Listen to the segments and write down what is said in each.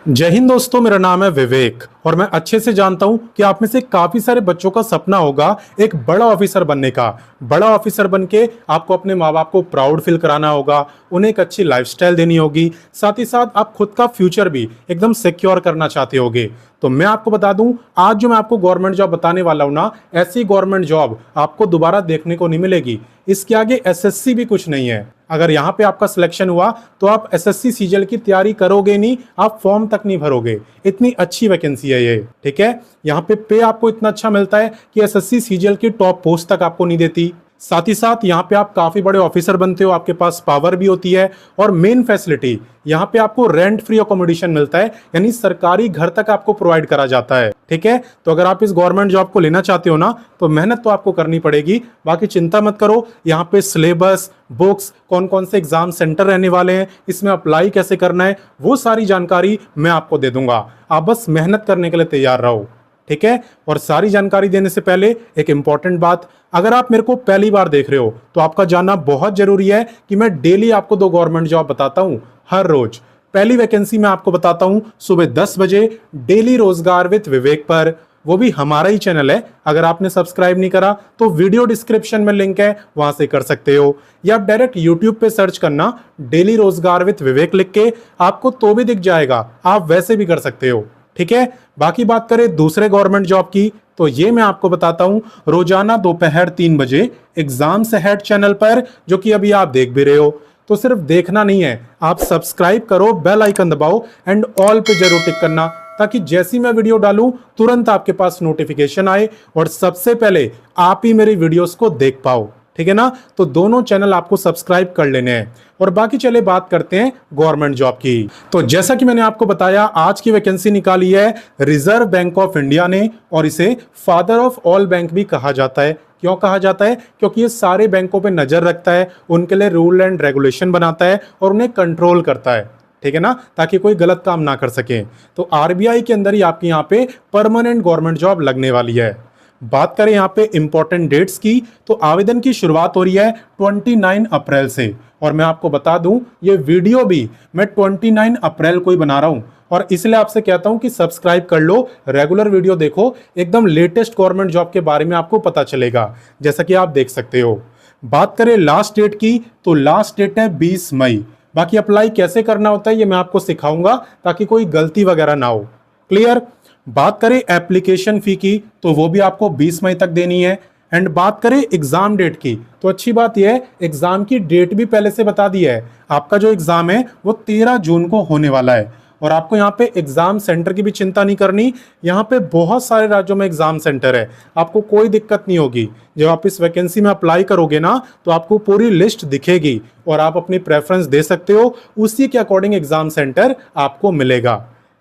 जय हिंद दोस्तों, मेरा नाम है विवेक और मैं अच्छे से जानता हूं कि आप में से काफी सारे बच्चों का सपना होगा एक बड़ा ऑफिसर बनने का। बड़ा ऑफिसर बन के आपको अपने माँ बाप को प्राउड फील कराना होगा, उन्हें एक अच्छी लाइफस्टाइल देनी होगी, साथ ही साथ आप खुद का फ्यूचर भी एकदम सिक्योर करना चाहते होगे। तो मैं आपको बता दूं, आज जो मैं आपको गवर्नमेंट जॉब बताने वाला हूं ना, ऐसी गवर्नमेंट जॉब आपको दोबारा देखने को नहीं मिलेगी। इसके आगे एसएससी भी कुछ नहीं है। अगर यहाँ पे आपका सिलेक्शन हुआ तो आप एसएससी सीजीएल की तैयारी करोगे नहीं, आप फॉर्म तक नहीं भरोगे। इतनी अच्छी वैकेंसी है ये, ठीक है। यहाँ पे आपको इतना अच्छा मिलता है कि एसएससी सीजीएल की टॉप पोस्ट तक आपको नहीं देती। साथ ही साथ यहाँ पे आप काफी बड़े ऑफिसर बनते हो, आपके पास पावर भी होती है। और मेन फैसिलिटी यहाँ पे आपको रेंट फ्री अकोमोडेशन मिलता है, यानी सरकारी घर तक आपको प्रोवाइड करा जाता है, ठीक है। तो अगर आप इस गवर्नमेंट जॉब को लेना चाहते हो ना, तो मेहनत तो आपको करनी पड़ेगी। बाकी चिंता मत करो, यहाँ पे सिलेबस, बुक्स, कौन कौन से एग्जाम सेंटर रहने वाले हैं, इसमें अप्लाई कैसे करना है, वो सारी जानकारी मैं आपको दे दूंगा। आप बस मेहनत करने के लिए तैयार रहो, ठीक है। और सारी जानकारी देने से पहले एक इंपॉर्टेंट बात, अगर आप मेरे को पहली बार देख रहे हो तो आपका जानना बहुत जरूरी है कि मैं डेली आपको 2 गवर्नमेंट जॉब बताता हूं, हर रोज। पहली वैकेंसी मैं आपको बताता हूं सुबह 10 बजे डेली रोजगार विद विवेक पर, वो भी हमारा ही चैनल है। अगर आपने सब्सक्राइब नहीं करा तो वीडियो डिस्क्रिप्शन में लिंक है, वहां से कर सकते हो, या आप डायरेक्ट यूट्यूब पे सर्च करना डेली रोजगार विद विवेक लिख के, आपको तो भी दिख जाएगा, आप वैसे भी कर सकते हो, ठीक है। बाकी बात करें दूसरे गवर्नमेंट जॉब की, तो ये मैं आपको बताता हूं रोजाना दोपहर 3 बजे एग्जाम्स अहेड चैनल पर, जो कि अभी आप देख भी रहे हो। तो सिर्फ देखना नहीं है, आप सब्सक्राइब करो, बेल आइकन दबाओ एंड ऑल पे जरूर टिक करना, ताकि जैसी मैं वीडियो डालूं तुरंत आपके पास नोटिफिकेशन आए और सबसे पहले आप ही मेरी वीडियोस को देख पाओ, ठीक है ना। तो दोनों चैनल आपको सब्सक्राइब कर लेने हैं। और बाकी चले बात करते हैं गवर्नमेंट जॉब की। तो जैसा कि मैंने आपको बताया, आज की वैकेंसी निकाली है रिजर्व बैंक ऑफ इंडिया ने, और इसे फादर ऑफ ऑल बैंक भी कहा जाता है। क्यों कहा जाता है? क्योंकि ये सारे बैंकों पे नजर रखता है, उनके लिए रूल एंड रेगुलेशन बनाता है और उन्हें कंट्रोल करता है, ठीक है ना, ताकि कोई गलत काम ना कर सके। तो आरबीआई के अंदर ही आपकी यहाँ पे परमानेंट गवर्नमेंट जॉब लगने वाली है। बात करें यहाँ पे इंपॉर्टेंट डेट्स की, तो आवेदन की शुरुआत हो रही है 29 अप्रैल से। और मैं आपको बता दूं, ये वीडियो भी मैं 29 अप्रैल को ही बना रहा हूं, और इसलिए आपसे कहता हूं कि सब्सक्राइब कर लो, रेगुलर वीडियो देखो, एकदम लेटेस्ट गवर्नमेंट जॉब के बारे में आपको पता चलेगा, जैसा कि आप देख सकते हो। बात करें लास्ट डेट की, तो लास्ट डेट है 20 मई। बाकी अप्लाई कैसे करना होता है ये मैं आपको सिखाऊंगा, ताकि कोई गलती वगैरह ना हो, क्लियर। बात करें एप्लीकेशन फी की, तो वो भी आपको 20 मई तक देनी है। एंड बात करें एग्जाम डेट की, तो अच्छी बात यह है एग्जाम की डेट भी पहले से बता दी है। आपका जो एग्जाम है वो 13 जून को होने वाला है। और आपको यहाँ पे एग्जाम सेंटर की भी चिंता नहीं करनी, यहाँ पे बहुत सारे राज्यों में एग्जाम सेंटर है, आपको कोई दिक्कत नहीं होगी। जब आप इस वैकेंसी में अप्लाई करोगे ना, तो आपको पूरी लिस्ट दिखेगी और आप अपनी प्रेफरेंस दे सकते हो, उसी के अकॉर्डिंग एग्जाम सेंटर आपको मिलेगा,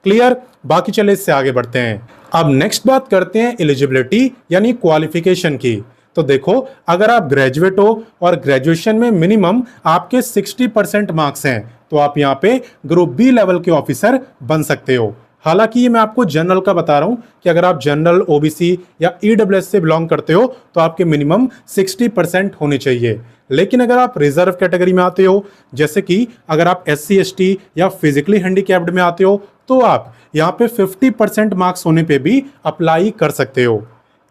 क्लियर। बाकी चले इससे आगे बढ़ते हैं। अब नेक्स्ट बात करते हैं एलिजिबिलिटी यानी क्वालिफिकेशन की। तो देखो, अगर आप ग्रेजुएट हो और ग्रेजुएशन में मिनिमम आपके 60% मार्क्स हैं, तो आप यहाँ पे ग्रुप बी लेवल के ऑफिसर बन सकते हो। हालांकि ये मैं आपको जनरल का बता रहा हूं कि अगर आप जनरल, ओबीसी या ईडब्ल्यूएस से बिलोंग करते हो तो आपके मिनिमम 60% होने चाहिए। लेकिन अगर आप रिजर्व कैटेगरी में आते हो, जैसे कि अगर आप एससी एसटी या फिजिकली हैंडीकैप्ड में आते हो, तो आप यहाँ पे 50% मार्क्स होने पे भी अप्लाई कर सकते हो,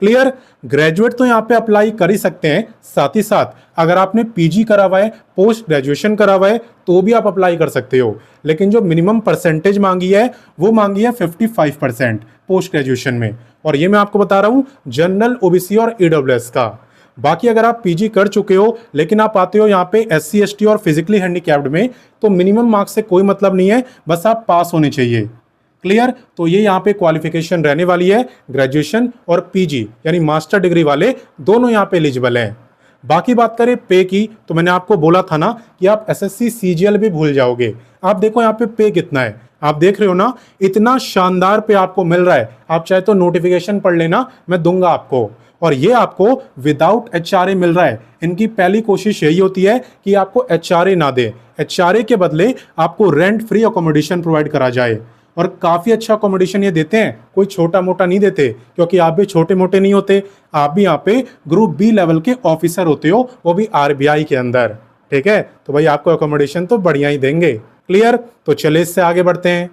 क्लियर। ग्रेजुएट तो यहाँ पे अप्लाई कर ही सकते हैं, साथ ही साथ अगर आपने पीजी करा हुआ है, पोस्ट ग्रेजुएशन करा हुआ है, तो भी आप अप्लाई कर सकते हो। लेकिन जो मिनिमम परसेंटेज मांगी है वो मांगी है 55% पोस्ट ग्रेजुएशन में, और ये मैं आपको बता रहा हूँ जनरल, ओबीसी और ईडब्ल्यूएस का। बाकी अगर आप पीजी कर चुके हो लेकिन आप आते हो यहाँ पे एससी एसटी और फिजिकली हैंडीकैप्ड में, तो मिनिमम मार्क्स से कोई मतलब नहीं है, बस आप पास होने चाहिए, क्लियर। तो ये यहाँ पे क्वालिफिकेशन रहने वाली है, ग्रेजुएशन और पीजी यानी मास्टर डिग्री वाले दोनों यहाँ पे एलिजिबल हैं। बाकी बात करें पे की, तो मैंने आपको बोला था ना कि आप एसएससी सीजीएल भी भूल जाओगे। आप देखो यहाँ पे कितना है, आप देख रहे हो ना, इतना शानदार पे आपको मिल रहा है। आप चाहे तो नोटिफिकेशन पढ़ लेना, मैं दूंगा आपको। और ये आपको विदाउट एचआरए मिल रहा है। इनकी पहली कोशिश यही होती है कि आपको एचआरए ना दे, एचआरए के बदले आपको रेंट फ्री अकोमोडेशन प्रोवाइड करा जाए। और काफी अच्छा अकोमोडेशन ये देते हैं, कोई छोटा मोटा नहीं देते, क्योंकि आप भी छोटे मोटे नहीं होते, आप भी यहाँ पे ग्रुप बी लेवल के ऑफिसर होते हो, वो भी आरबीआई के अंदर, ठीक है। तो भाई आपको अकोमोडेशन तो बढ़िया ही देंगे, क्लियर। तो चले इससे आगे बढ़ते हैं।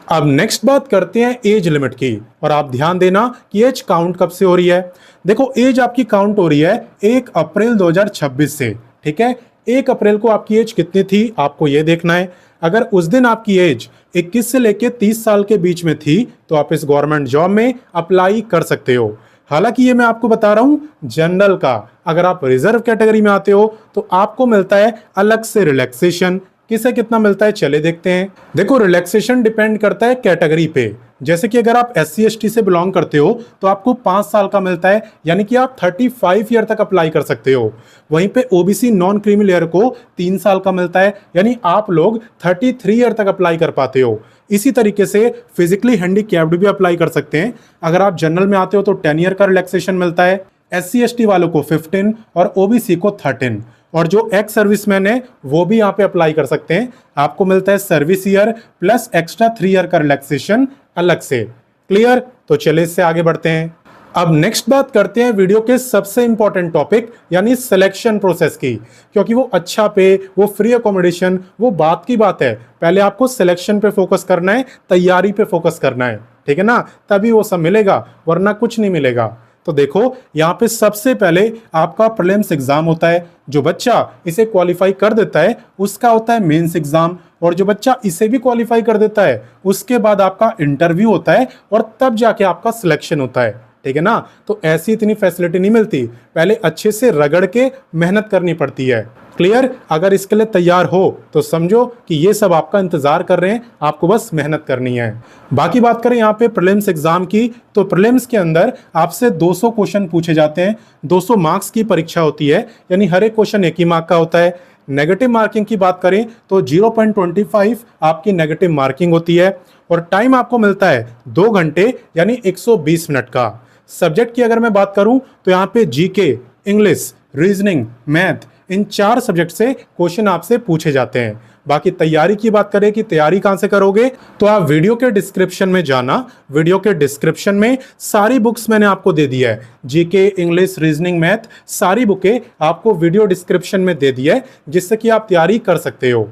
अब नेक्स्ट बात करते हैं एज लिमिट की, और आप ध्यान देना कि एज काउंट कब से हो रही है। देखो एज आपकी काउंट हो रही है 1 अप्रैल 2026 से, ठीक है। 1 अप्रैल को आपकी एज कितनी थी आपको ये देखना है। अगर उस दिन आपकी एज 21 से लेके 30 साल के बीच में थी तो आप इस गवर्नमेंट जॉब में अप्लाई कर सकते हो। हालांकि ये मैं आपको बता रहा हूं जनरल का, अगर आप रिजर्व कैटेगरी में आते हो तो आपको मिलता है अलग से रिलैक्सेशन। किसे कितना मिलता है चले देखते हैं। देखो रिलैक्सेशन डिपेंड करता है कैटेगरी पे। जैसे कि अगर आप SC/ST से बिलोंग करते हो तो आपको 5 साल का मिलता है, यानी कि आप 35 ईयर तक अप्लाई कर सकते हो। वहीं पे OBC नॉन क्रीमी लेयर को 3 साल का मिलता है, यानी आप लोग 33 ईयर तक अप्लाई कर पाते हो। इसी तरीके से फिजिकली हैंडीकैप्ड भी अप्लाई कर सकते हैं। अगर आप जनरल में आते हो तो 10 ईयर का रिलैक्सेशन मिलता है, SC/ST वालों को 15 और OBC को 13, और जो एक्स सर्विसमैन है वो भी यहाँ पे अप्लाई कर सकते हैं। आपको मिलता है service year plus extra 3 year का रिलैक्सेशन अलग से। क्लियर? तो चलिए इससे आगे बढ़ते हैं। अब नेक्स्ट बात करते हैं वीडियो के सबसे इंपॉर्टेंट टॉपिक यानी सिलेक्शन प्रोसेस की, क्योंकि वो अच्छा पे, वो फ्री अकोमोडेशन, वो बात की बात है। पहले आपको सिलेक्शन पे फोकस करना है, तैयारी पे फोकस करना है, ठीक है ना, तभी वो सब मिलेगा, वरना कुछ नहीं मिलेगा। तो देखो यहाँ पे सबसे पहले आपका प्रीलिम्स एग्जाम होता है। जो बच्चा इसे क्वालिफाई कर देता है उसका होता है मेंस एग्जाम, और जो बच्चा इसे भी क्वालिफाई कर देता है उसके बाद आपका इंटरव्यू होता है, और तब जाके आपका सिलेक्शन होता है, ठीक है ना। तो ऐसी इतनी फैसिलिटी नहीं मिलती, पहले अच्छे से रगड़ के मेहनत करनी पड़ती है। क्लियर? अगर इसके लिए तैयार हो तो समझो कि ये सब आपका इंतजार कर रहे हैं, आपको बस मेहनत करनी है। बाकी बात करें यहाँ पे प्रीलिम्स एग्जाम की, तो प्रीलिम्स के अंदर आपसे 200 क्वेश्चन पूछे जाते हैं। 200 मार्क्स की परीक्षा होती है, यानी हर एक क्वेश्चन 1 ही मार्क का होता है। नेगेटिव मार्किंग की बात करें तो 0.25 आपकी नेगेटिव मार्किंग होती है, और टाइम आपको मिलता है 2 घंटे यानी 120 मिनट का। सब्जेक्ट की अगर मैं बात करूं तो यहाँ पे GK, इंग्लिश, रीजनिंग, मैथ, इन 4 सब्जेक्ट से क्वेश्चन आपसे पूछे जाते हैं। बाकी तैयारी की बात करें कि तैयारी कहां से करोगे, तो आप वीडियो के डिस्क्रिप्शन में जाना। वीडियो के डिस्क्रिप्शन में सारी बुक्स मैंने आपको दे दी है, GK, इंग्लिश, रीजनिंग, मैथ, सारी बुकें आपको वीडियो डिस्क्रिप्शन में दे दी है, जिससे कि आप तैयारी कर सकते हो।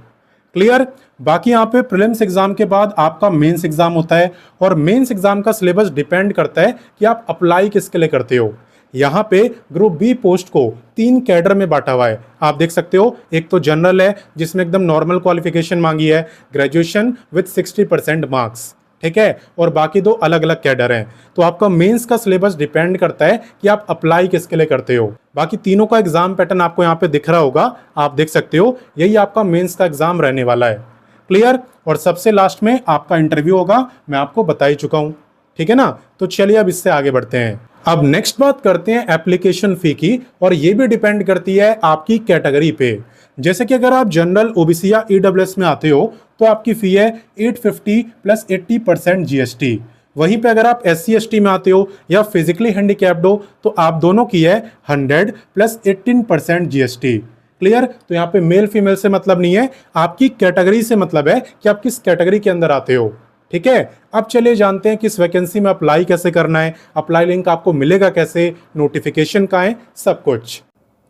क्लियर? बाकी यहाँ पे प्रीलिम्स एग्जाम के बाद आपका मेंस एग्जाम होता है, और मेंस एग्जाम का सिलेबस डिपेंड करता है कि आप अप्लाई किसके लिए करते हो। यहाँ पे ग्रुप बी पोस्ट को 3 कैडर में बांटा हुआ है, आप देख सकते हो। एक तो जनरल है जिसमें एकदम नॉर्मल क्वालिफिकेशन मांगी है, ग्रेजुएशन विद 60% मार्क्स, ठीक है, और बाकी 2 अलग अलग कैडर हैं। तो आपका मेंस का सिलेबस डिपेंड करता है कि आप अप्लाई किसके लिए करते हो। बाकी तीनों का एग्जाम पैटर्न आपको यहाँ पे दिख रहा होगा, आप देख सकते हो, यही आपका मेंस का एग्जाम रहने वाला है। क्लियर? और सबसे लास्ट में आपका इंटरव्यू होगा, मैं आपको बता ही चुका हूँ, ठीक है ना। तो चलिए अब इससे आगे बढ़ते हैं। अब नेक्स्ट बात करते हैं एप्लीकेशन फी की, और ये भी डिपेंड करती है आपकी कैटेगरी पे। जैसे कि अगर आप जनरल, OBC या EWS में आते हो तो आपकी फी है 850 प्लस 80% GST। वहीं पे अगर आप SC/ST में आते हो या फिजिकली हैंडीकैप्ड हो तो आप दोनों की है 100 प्लस 18% GST। क्लियर? तो यहाँ पे मेल फीमेल से मतलब नहीं है, आपकी कैटेगरी से मतलब है कि आप किस कैटेगरी के अंदर आते हो, ठीक है। अब चलिए जानते हैं कि इस वैकेंसी में अप्लाई कैसे करना है, अप्लाई लिंक आपको मिलेगा कैसे, नोटिफिकेशन कहाँ है, सब कुछ।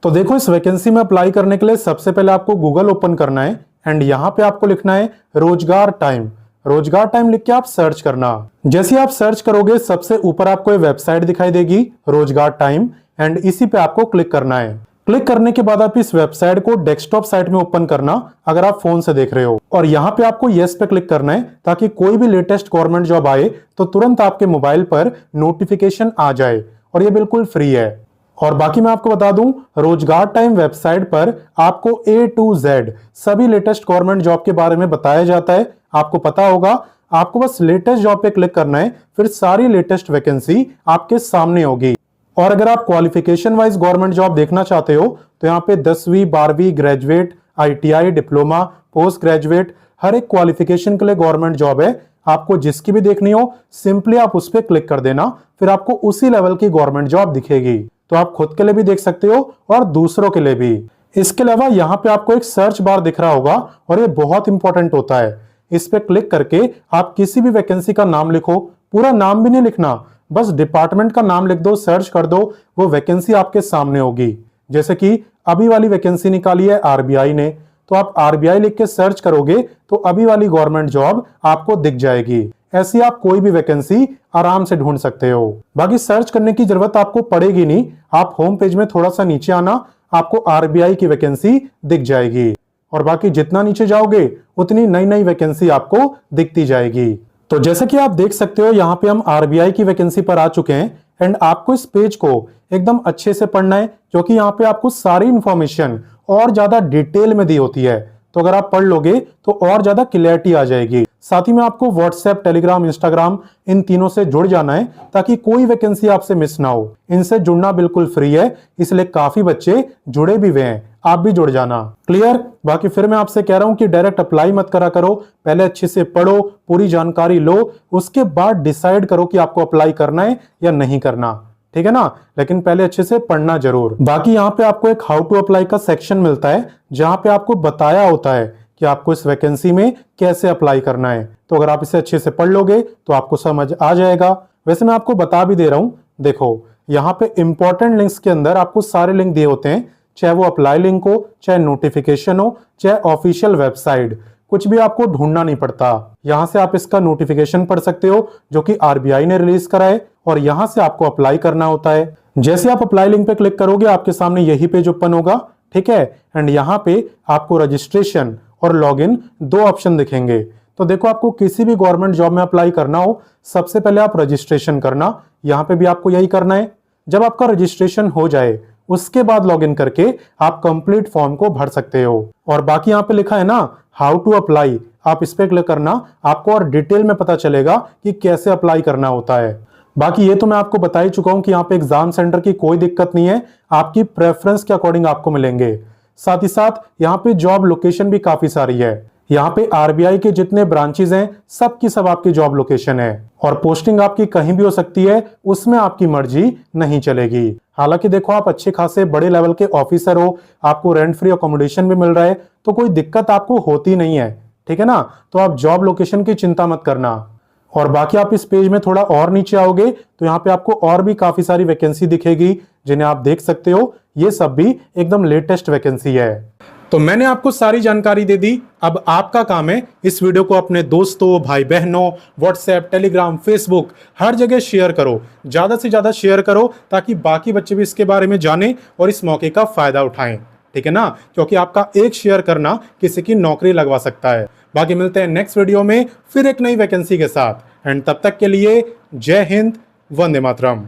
तो देखो इस वैकेंसी में अप्लाई करने के लिए सबसे पहले आपको गूगल ओपन करना है, एंड यहाँ पे आपको लिखना है रोजगार टाइम। रोजगार टाइम लिख के आप सर्च करना। जैसे आप सर्च करोगे सबसे ऊपर आपको ये वेबसाइट दिखाई देगी, रोजगार टाइम, एंड इसी पे आपको क्लिक करना है। क्लिक करने के बाद आप इस वेबसाइट को डेस्कटॉप साइट में ओपन करना, अगर आप फोन से देख रहे हो, और यहाँ पे आपको यस पे क्लिक करना है, ताकि कोई भी लेटेस्ट गवर्नमेंट जॉब आए तो तुरंत आपके मोबाइल पर नोटिफिकेशन आ जाए, और ये बिल्कुल फ्री है। और बाकी मैं आपको बता दूं, रोजगार टाइम वेबसाइट पर आपको A to Z सभी लेटेस्ट गवर्नमेंट जॉब के बारे में बताया जाता है। आपको पता होगा, आपको बस लेटेस्ट जॉब पे क्लिक करना है, फिर सारी लेटेस्ट वैकेंसी आपके सामने होगी। और अगर आप क्वालिफिकेशन वाइज गवर्नमेंट जॉब देखना चाहते हो तो यहाँ पे 10वीं 12वीं graduate, ITI, diploma, post graduate, हर एक क्वालिफिकेशन के लिए गवर्नमेंट जॉब है। आपको जिसकी भी देखनी हो सिंपली आप उस पर क्लिक कर देना, फिर आपको उसी लेवल की गवर्नमेंट जॉब दिखेगी। तो आप खुद के लिए भी देख सकते हो और दूसरों के लिए भी। इसके अलावा यहाँ पे आपको एक सर्च बार दिख रहा होगा, और ये बहुत इंपॉर्टेंट होता है। इस पे क्लिक करके आप किसी भी वैकेंसी का नाम लिखो, पूरा नाम भी नहीं लिखना, बस डिपार्टमेंट का नाम लिख दो, सर्च कर दो, वो वैकेंसी आपके सामने होगी। जैसे कि अभी वाली वैकेंसी निकाली है RBI ने, तो आप RBI लिख के सर्च करोगे तो अभी वाली गवर्नमेंट जॉब आपको दिख जाएगी। ऐसी आप कोई भी वैकेंसी आराम से ढूंढ सकते हो। बाकी सर्च करने की जरूरत आपको पड़ेगी नहीं, आप होम पेज में थोड़ा सा नीचे आना, आपको आरबीआई की वैकेंसी दिख जाएगी और बाकी जितना नीचे जाओगे उतनी नई नई वैकेंसी आपको दिखती जाएगी। तो जैसे कि आप देख सकते हो यहाँ पे हम आरबीआई की वैकेंसी पर आ चुके हैं एंड आपको इस पेज को एकदम अच्छे से पढ़ना है क्योंकि यहाँ पे आपको सारी इंफॉर्मेशन और ज्यादा डिटेल में दी होती है। तो अगर आप पढ़ लोगे तो और ज्यादा क्लियरिटी आ जाएगी। साथ ही में आपको व्हाट्सएप, टेलीग्राम, इंस्टाग्राम इन तीनों से जुड़ जाना है ताकि कोई वैकेंसी आपसे मिस ना हो। इनसे जुड़ना बिल्कुल फ्री है, इसलिए काफी बच्चे जुड़े भी हुए हैं, आप भी जुड़ जाना। क्लियर? बाकी फिर मैं आपसे कह रहा हूं कि डायरेक्ट अप्लाई मत करा करो, पहले अच्छे से पढ़ो, पूरी जानकारी लो, उसके बाद डिसाइड करो कि आपको अप्लाई करना है या नहीं करना, ठीक है ना। लेकिन पहले अच्छे से पढ़ना जरूर। बाकी यहाँ पे आपको एक हाउ टू अप्लाई का सेक्शन मिलता है जहां पे आपको बताया होता है कि आपको इस वैकेंसी में कैसे अप्लाई करना है। तो अगर आप इसे अच्छे से पढ़ लोगे तो आपको समझ आ जाएगा। वैसे मैं आपको बता भी दे रहा हूं, देखो यहाँ पे इंपॉर्टेंट लिंक्स के अंदर आपको सारे लिंक दिए होते हैं, चाहे वो अप्लाई लिंक हो, चाहे नोटिफिकेशन हो, चाहे ऑफिशियल वेबसाइट, कुछ भी आपको ढूंढना नहीं पड़ता। यहां से आप इसका नोटिफिकेशन पढ़ सकते हो जो कि आरबीआई ने रिलीज करा है और यहां से आपको अप्लाई करना होता है। जैसे आप अप्लाई लिंक पे क्लिक करोगे आपके सामने यही पेज ओपन होगा, ठीक है। एंड यहाँ पे आपको रजिस्ट्रेशन और लॉगिन दो ऑप्शन दिखेंगे। तो देखो आपको किसी भी गवर्नमेंट जॉब में अप्लाई करना हो सबसे पहले आप रजिस्ट्रेशन करना, यहाँ पे भी आपको यही करना है। जब आपका रजिस्ट्रेशन हो जाए उसके बाद लॉगिन करके आप कंप्लीट फॉर्म को भर सकते हो। और बाकी यहाँ पे लिखा है ना हाउ टू अप्लाई, आप इस पे क्लिक करना, आपको और डिटेल में पता चलेगा कि कैसे अप्लाई करना होता है। बाकी ये तो मैं आपको बता ही चुका हूं कि यहाँ पे एग्जाम सेंटर की कोई दिक्कत नहीं है, आपकी प्रेफरेंस के अकॉर्डिंग आपको मिलेंगे। साथ ही साथ यहाँ पे जॉब लोकेशन भी काफी सारी है। यहाँ पे आरबीआई के जितने ब्रांचेज हैं सब की सब आपकी जॉब लोकेशन है और पोस्टिंग आपकी कहीं भी हो सकती है, उसमें आपकी मर्जी नहीं चलेगी। हालांकि देखो आप अच्छे खासे बड़े लेवल के ऑफिसर हो, आपको रेंट फ्री अकोमोडेशन भी मिल रहा है, तो कोई दिक्कत आपको होती नहीं है, ठीक है ना। तो आप जॉब लोकेशन की चिंता मत करना। और बाकी आप इस पेज में थोड़ा और नीचे आओगे तो यहाँ पे आपको और भी काफी सारी वैकेंसी दिखेगी जिन्हें आप देख सकते हो। ये सब भी एकदम लेटेस्ट वैकेंसी है। तो मैंने आपको सारी जानकारी दे दी, अब आपका काम है इस वीडियो को अपने दोस्तों, भाई बहनों, व्हाट्सएप, टेलीग्राम, फेसबुक हर जगह शेयर करो, ज्यादा से ज्यादा शेयर करो ताकि बाकी बच्चे भी इसके बारे में जाने और इस मौके का फायदा उठाएं, ठीक है ना। क्योंकि आपका एक शेयर करना किसी की नौकरी लगवा सकता है। बाकी मिलते हैं नेक्स्ट वीडियो में फिर एक नई वैकेंसी के साथ, एंड तब तक के लिए जय हिंद, वंदे मातरम।